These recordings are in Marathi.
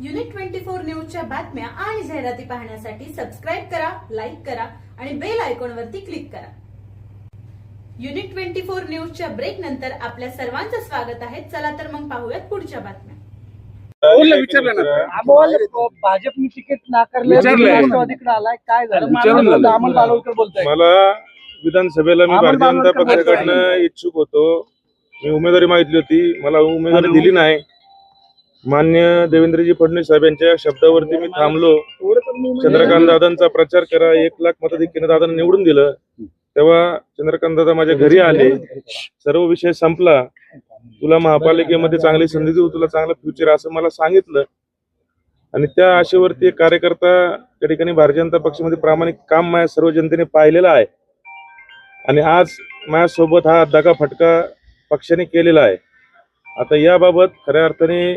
युनिट 24 न्यूजच्या बातम्या आणि जाहिराती पाहण्यासाठी सबस्क्राइब करा, लाईक करा आणि बेल आयकॉनवरती क्लिक करा। युनिट 24 न्यूजच्या ब्रेक नंतर आपल्या सर्वांचं स्वागत आहे। चला तर मग पाहूयात पुढच्या बातम्या। विचारलं ना भाजपने तिकीट नाकारलं, राष्ट्रवादीकडे आलाय, काय झालं? अमोल बालोलकर बोलताय। मला विधानसभेला मी भारतीय जनता पक्षाकडनं इच्छुक होतो। मी उमेदवारी मागितली होती, मला उमेदवारी दिली नाही। मान्य देवेंद्रजी फडणवीस साहेबांच्या शब्दावरती मी थांबलो। चंद्रकांत दादांचा प्रचार करा, 1 लाख मताधिक्याने दादांना निवडून दिलं। तेव्हा चंद्रकांत दादा माझ्या घरी आले, सर्व विषय संपला। तुला महापालिकेमध्ये चांगली संधी देऊ, तुला चांगलं फ्युचर असं मला सांगितलं। आणि त्या आशेवरती एक कार्यकर्ता त्या ठिकाणी भारतीय जनता पक्षामध्ये प्रामाणिक काम माझ्या सर्व जनतेने पाहिलेलं आहे। आणि आज माझ्यासोबत हा दगा फटका पक्षाने केलेला आहे। आता याबाबत खऱ्या अर्थाने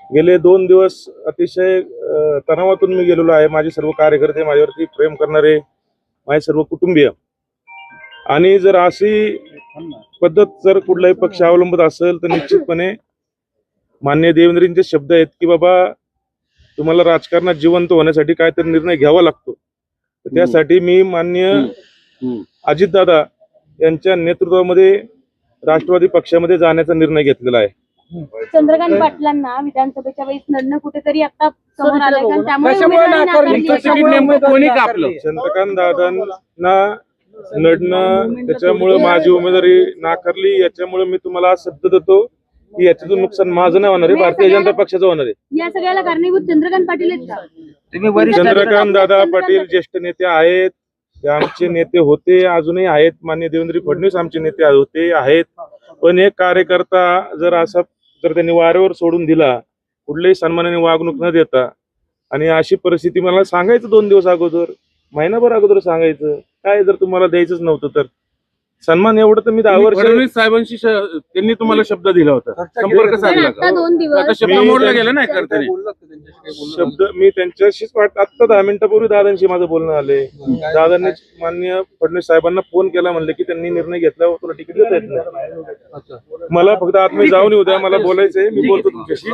गेले 2 दिवस अतिशय तणावातून मी गेलेलो आहे। माझे सर्व कार्यकर्ते, माझ्यावरती प्रेम करणारे माझे सर्व कुटुंबीय, आणि जर अशी पद्धत जर कुठलाही पक्ष अवलंबत असेल तर निश्चितपणे मान्य देवेंद्रजींचे शब्द आहेत की बाबा तुम्हाला राजकारणात जिवंत होण्यासाठी काहीतरी निर्णय घ्यावा लागतो। त्यासाठी मी मान्य अजितदादा यांच्या नेतृत्वामध्ये राष्ट्रवादी पक्षामध्ये जाण्याचा निर्णय घेतलेला आहे। चंद्रकांत पाटलांना विधानसभेच्या वेळेस लढणं कुठेतरी आता समोर आलंय, कारण त्यामुळे उमेदवारी नाकारली आहे। चंद्रकांत दादांना लढणं, त्याच्यामुळे माझी उमेदवारी नाकारली, याच्यामुळे मी तुम्हाला शब्द देतो की याच्यातून नुकसान माझं नाही होणार आहे, भारतीय जनता पक्षाचं होणार आहे। या सगळ्याला कारणीभूत चंद्रकांत पाटील आहेत का? चंद्रकांत दादा पाटील ज्येष्ठ नेते आहेत, ते आमचे नेते होते, अजूनही आहेत। माननीय देवेंद्र फडणवीस आमचे नेते होते, आहेत। पण एक कार्यकर्ता जर त्यांनी वाऱ्यावर सोडून दिला, कुठल्याही सन्मानाने वागणूक न देता, आणि अशी परिस्थिती मला सांगायचं 2 दिवस अगोदर, महिनाभर अगोदर सांगायचं, काय जर तुम्हाला द्यायचंच नव्हतं तर सन्मान एवढं तर मी 10 वर्ष फडणवीस साहेबांशी त्यांनी तुम्हाला शब्द दिला होता, संपर्क साधला आता 2 दिवस शब्द मोडला गेला नाही करताना शब्द मी त्यांच्याशीच आता 10 मिनिटापूर्वी दादांशी माझं बोलणं आले। दादांनी मान्य फडणवीस साहेबांना फोन केला, म्हणले की त्यांनी निर्णय घेतला, तुला तिकीट देता येत नाही। मला फक्त आत मी जाऊन येऊ द्या, मला बोलायचंय, मी बोलतो तुमच्याशी।